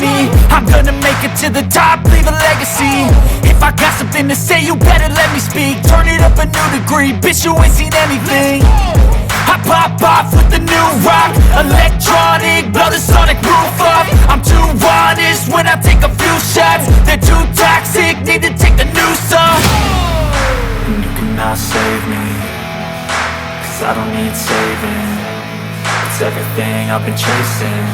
me. I'm gonna make it to the top, leave a legacy. If I got something to say, you better let me speak. Turn it up a new degree, bitch, you ain't seen anything. I pop off with the new rock, electronic, blow the sonic roof up. I'm too honest when I take a few shots. They're too toxic, need to take the noose off. And you cannot save me, cause I don't need saving. It's everything I've been chasing,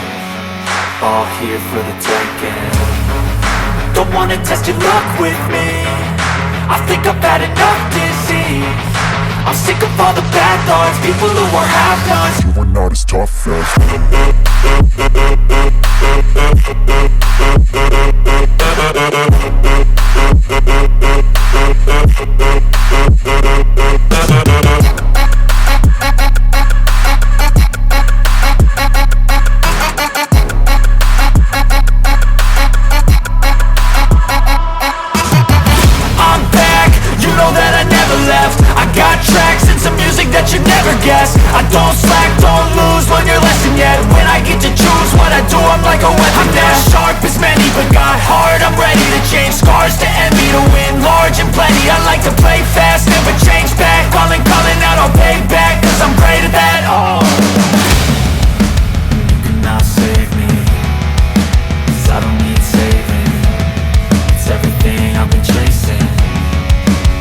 all here for the taking. Don't wanna test your luck with me, I think I've had enough disease. I'm sick of all the bad thoughts, people who are half-nots. You are not as tough as I'm back, you know that I never left. I got tracks and some music that you never guess. I don't slack, don't lose, learn your lesson yet. When I get to choose what I do, I'm like a weapon. I'm not sharp as many, but got heart. I'm ready to change scars to envy, to win large and plenty. I like to play fast, never change back. Calling out, I'll pay back, cause I'm great at that. Oh, you cannot save me, cause I don't need saving. It's everything I've been chasing,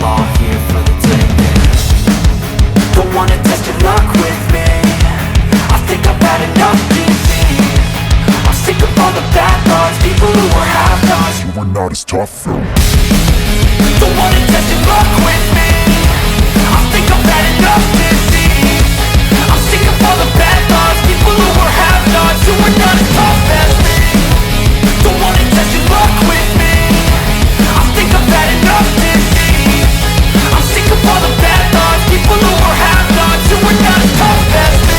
all here for the taking. Don't wanna test your luck with me, I think I've had enough disease. I'm sick of all the bad thoughts, people who are half-nots. you are not as tough though. Don't wanna test your luck with me, I think I've had enough disease. I'm sick of all the bad thoughts, people who are half-nots, who are not as tough as me. Don't wanna test your luck with me, I think I've had enough disease. I'm sick of all the bad thoughts, people who are half-nots, who are not as tough as me.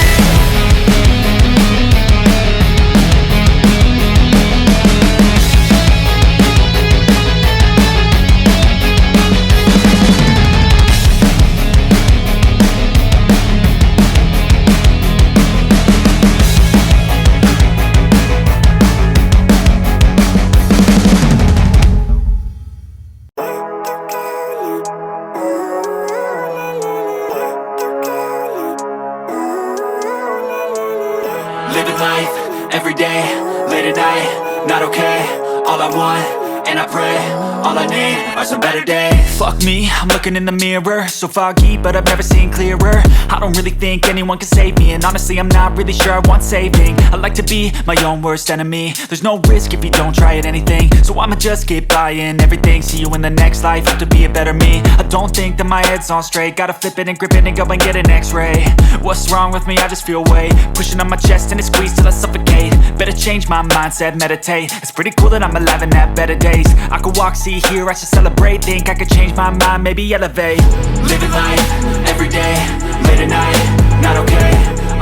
Living life, everyday, late at night, not okay. All I want, and I pray, all I need are some better days. Fuck me, I'm looking in the mirror, so foggy, but I've never seen clearer. I don't really think anyone can save me, and honestly I'm not really sure I want saving. I like to be my own worst enemy. There's no risk if you don't try at anything, so I'ma just keep buying everything. See you in the next life, hope to be a better me. I don't think that my head's on straight, gotta flip it and grip it and go and get an x-ray. What's wrong with me? I just feel weight pushing on my chest and it squeezes till I suffocate. Better change my mindset, meditate. It's pretty cool that I'm alive and have better days. I could walk, see, hear, I should celebrate. Think I could change my mind, maybe elevate. Living life, everyday, late at night, not okay.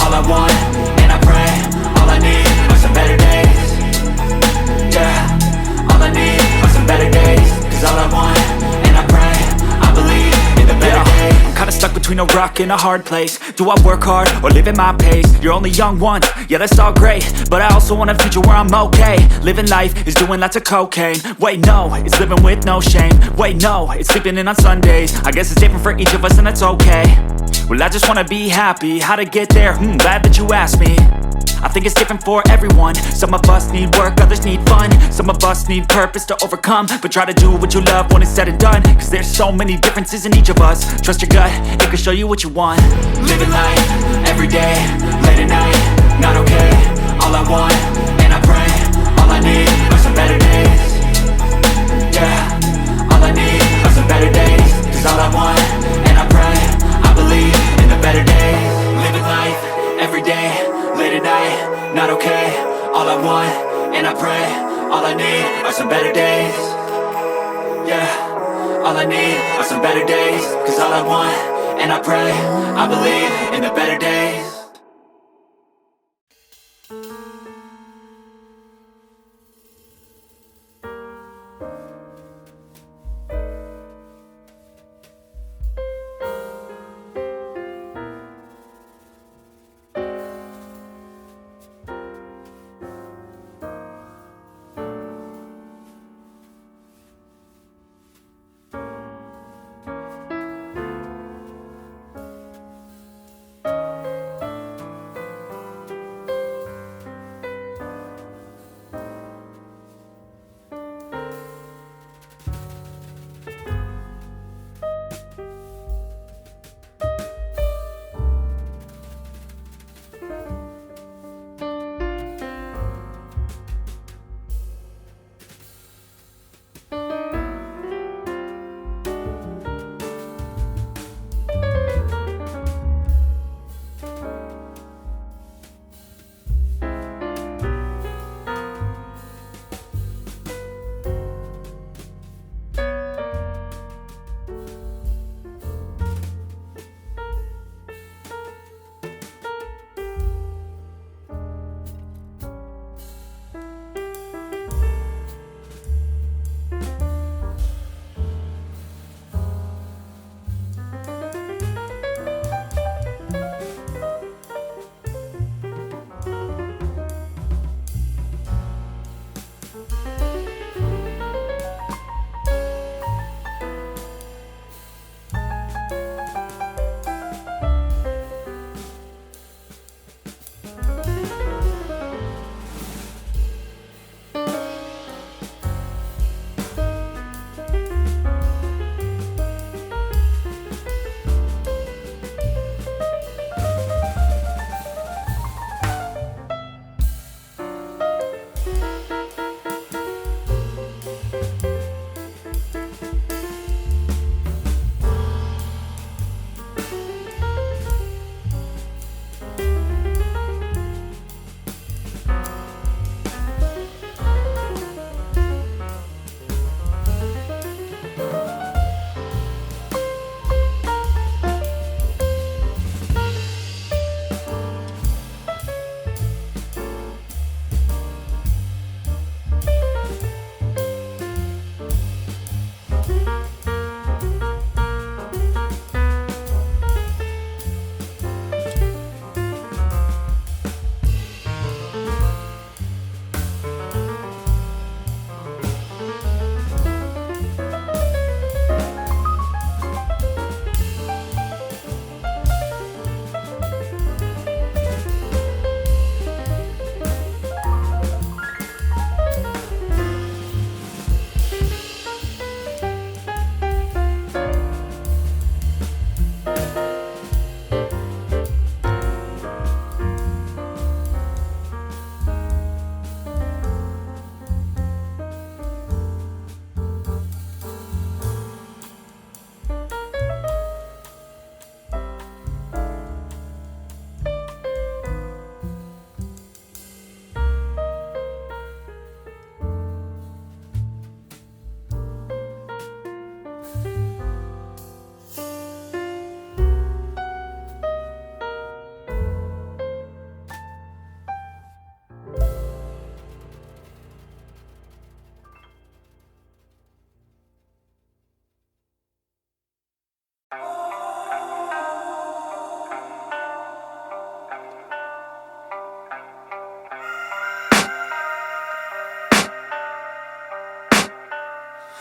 All I want, and I pray, all I need are some better days. Yeah, all I need are some better days. Cause all I want, and I pray, I believe in the better days. I'm kinda stuck between a rock and a hard place. Do I work hard or live at my pace? You're only young once, yeah that's all great, but I also want a future where I'm okay. Living life is doing lots of cocaine. Wait no, it's living with no shame. Wait no, it's sleeping in on Sundays. I guess it's different for each of us and that's okay. Well I just wanna be happy, how to get there? Glad that you asked me. I think it's different for everyone. Some of us need work, others need fun. Some of us need purpose to overcome. But try to do what you love when it's said and done, cause there's so many differences in each of us. Trust your gut, it can show you what you want. Living life, everyday, late at night, not okay. All I want, and I pray, all I need are some better days. Yeah, all I need are some better days. Cause all I want, and I pray, I believe in the better days. Living life, everyday, late at night, not okay. All I want, and I pray, all I need are some better days. Yeah, all I need are some better days. Cause all I want, and I pray, I believe in the better days.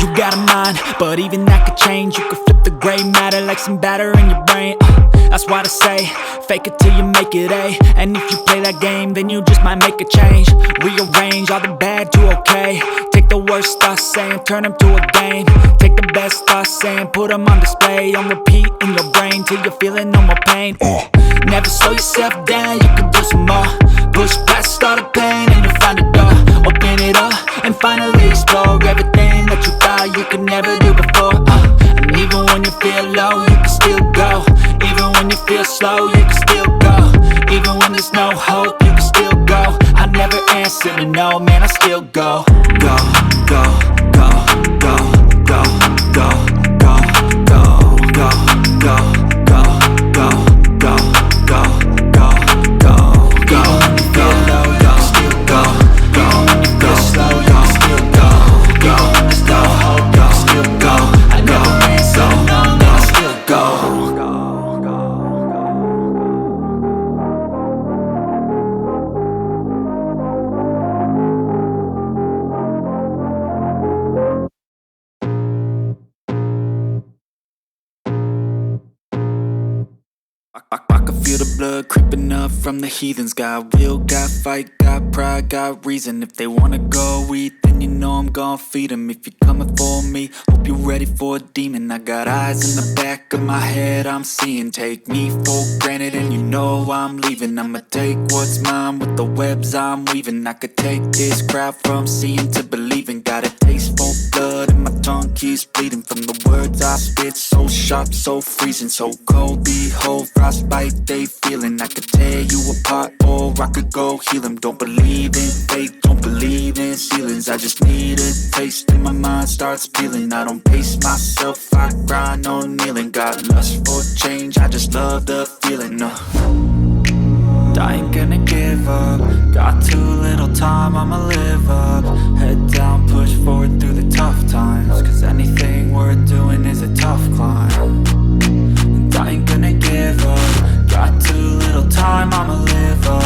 You got a mind, but even that could change. You could flip the gray matter like some batter in your brain. That's why they say, fake it till you make it A. And if you play that game, then you just might make a change. Rearrange all the bad to okay. Take the worst thoughts saying, turn them to a game. Take the best thoughts saying, put them on display. On repeat in your brain till you're feeling no more pain. Never slow yourself down, you can do some more. Push past all the pain and you'll find a door. Open it up and finally explore everything that you thought you could never do before. And even when you feel low, you can still go. Even when you feel slow, you can still go. Even when there's no hope, you can still go. I never answer to no, man, I still go. Go, go, go, go, go, go, go, go, go, go, go, go, go, go, go, go, go. Even when you feel low, you can still go. Even when you feel slow, you can still go. Even when there's no hope, you can still go. I never answer to no, man, I still go. I can feel the blood creeping up from the heathens. Got will, got fight, got pride, got reason. If they wanna go eat, then you know I'm gon' feed them. If you're coming for me, hope you're ready for a demon. I got eyes in the back of my head, I'm seeing. Take me for granted and you know I'm leaving. I'ma take what's mine with the webs I'm weaving. I could take this crowd from seeing to believing. Got a taste for blood and my tongue keeps bleeding. From the words I spit, so sharp, so freezing. So cold, behold, frostbite they feeling. I could tear you apart or I could go heal them. Don't believe in fate, don't believe in ceilings. I just need a taste and my mind starts peeling. I don't pace myself, I grind on kneeling. Got lust for change, I just love the feeling. I ain't gonna give up. Got too little time, I'ma live up. Head down, push forward through the tough times. Cause anything worth doing is a tough climb. And I ain't gonna give up. Got too little time, I'ma live up.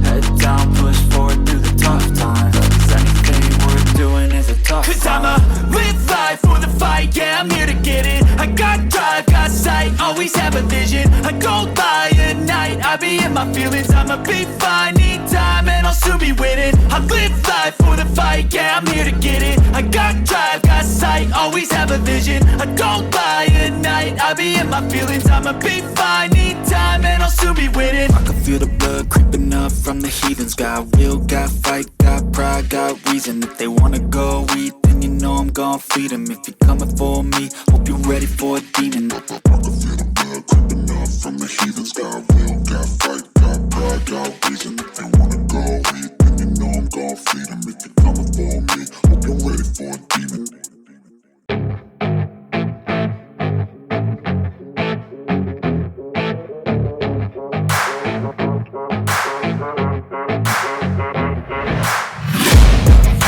Head down, push forward through the tough times. Cause anything worth doing is a tough climb. Cause I'ma live life for the fight, yeah, I'm here to get it. I got drive, got sight, always have a vision. I go by at night, I be in my feelings. I'ma be fine, need time and I'll soon be winning. I live life for the fight, yeah, I'm here to get it. I got drive, got sight, always have a vision. I go by at night, I be in my feelings. I'ma be fine, need time and I'll soon be winning. I can feel the blood creeping up from the heathens. Got will, got fight, got pride, got reason. If they wanna go eat, then you know I'm gon' feed them. If you're coming for me, hope you're ready for a demon. I can feel the blood creeping up from the heathens. Got will, got fight, got pride, got reason. If they wanna go eat, then you know I'm gon' feed them. If you're coming for me, hope you're ready for a demon.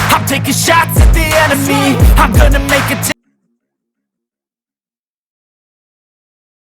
I'm taking shots at the enemy. I'm gonna make it.